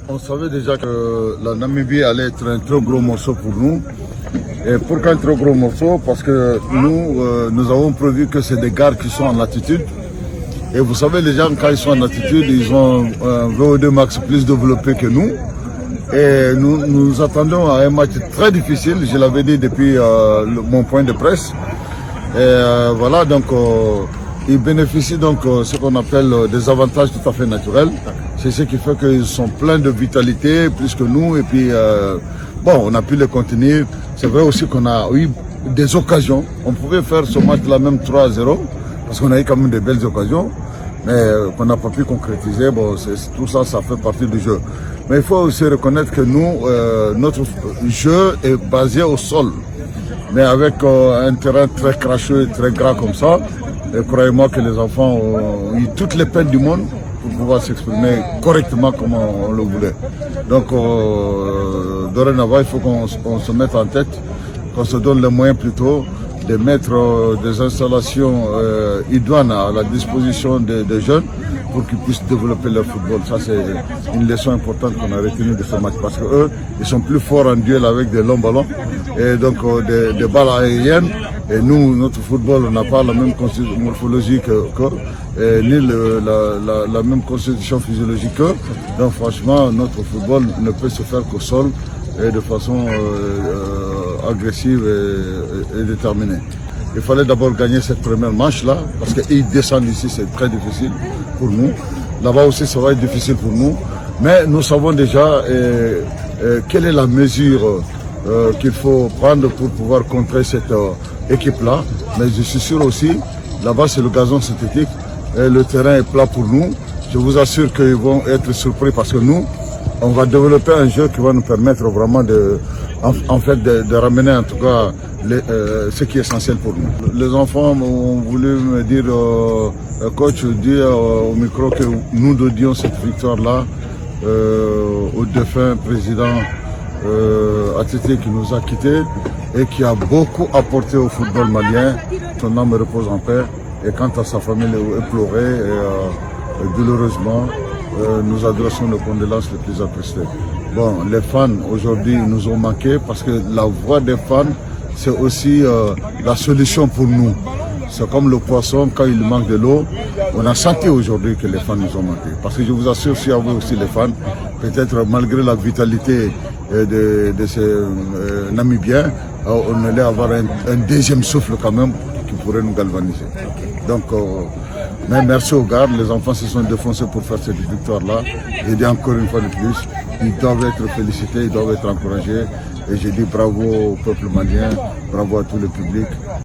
On savait déjà que la Namibie allait être un très gros morceau pour nous. Et pourquoi un très gros morceau? Parce que nous avons prévu que c'est des gares qui sont en altitude. Et vous savez, les gens, quand ils sont en altitude, ils ont un VO2 max plus développé que nous. Et nous attendons à un match très difficile, je l'avais dit depuis mon point de presse. Et voilà, donc ils bénéficient donc ce qu'on appelle des avantages tout à fait naturels. C'est ce qui fait qu'ils sont pleins de vitalité, plus que nous. Et puis, bon, on a pu les contenir. C'est vrai aussi qu'on a eu des occasions. On pouvait faire ce match-là même 3-0, parce qu'on a eu quand même de belles occasions, mais qu'on n'a pas pu concrétiser. Bon, tout ça, ça fait partie du jeu. Mais il faut aussi reconnaître que nous, notre jeu est basé au sol. Mais avec un terrain très cracheux et très gras comme ça, croyez-moi que les enfants ont eu toutes les peines du monde pour pouvoir s'exprimer correctement comme on le voulait. Donc, dorénavant, il faut qu'on se mette en tête, qu'on se donne les moyens plutôt de mettre des installations idoines à la disposition des jeunes pour qu'ils puissent développer leur football. Ça, c'est une leçon importante qu'on a retenue de ce match, parce qu'eux, ils sont plus forts en duel avec des longs ballons et donc des balles aériennes. Et nous, notre football, on n'a pas la même morphologie ni la même constitution physiologique qu'eux. Donc franchement, notre football ne peut se faire qu'au sol et de façon agressive et déterminée. Il fallait d'abord gagner cette première manche-là, parce qu'ils descendent ici, c'est très difficile pour nous. Là-bas aussi, ça va être difficile pour nous. Mais nous savons déjà quelle est la mesure qu'il faut prendre pour pouvoir contrer cette équipe-là. Mais je suis sûr aussi, là-bas, c'est le gazon synthétique. Et le terrain est plat pour nous. Je vous assure qu'ils vont être surpris, parce que nous, on va développer un jeu qui va nous permettre vraiment de ramener en tout cas ce qui est essentiel pour nous. Les enfants ont voulu me dire, coach, dis au micro que nous dédions cette victoire-là au défunt président Atete qui nous a quittés et qui a beaucoup apporté au football malien. Son âme repose en paix. Et quant à sa famille éplorée, douloureusement, nous adressons nos condoléances les plus attristées. Bon, les fans aujourd'hui nous ont manqué, parce que la voix des fans, c'est aussi la solution pour nous. C'est comme le poisson, quand il manque de l'eau, on a senti aujourd'hui que les fans nous ont manqué. Parce que je vous assure, si à vous aussi les fans, peut-être malgré la vitalité de ces Namibiens, on allait avoir un deuxième souffle quand même qui pourrait nous galvaniser. Donc, mais merci aux gardes, les enfants se sont défoncés pour faire cette victoire-là. Je dis encore une fois de plus, ils doivent être félicités, ils doivent être encouragés. Et je dis bravo au peuple malien, bravo à tout le public.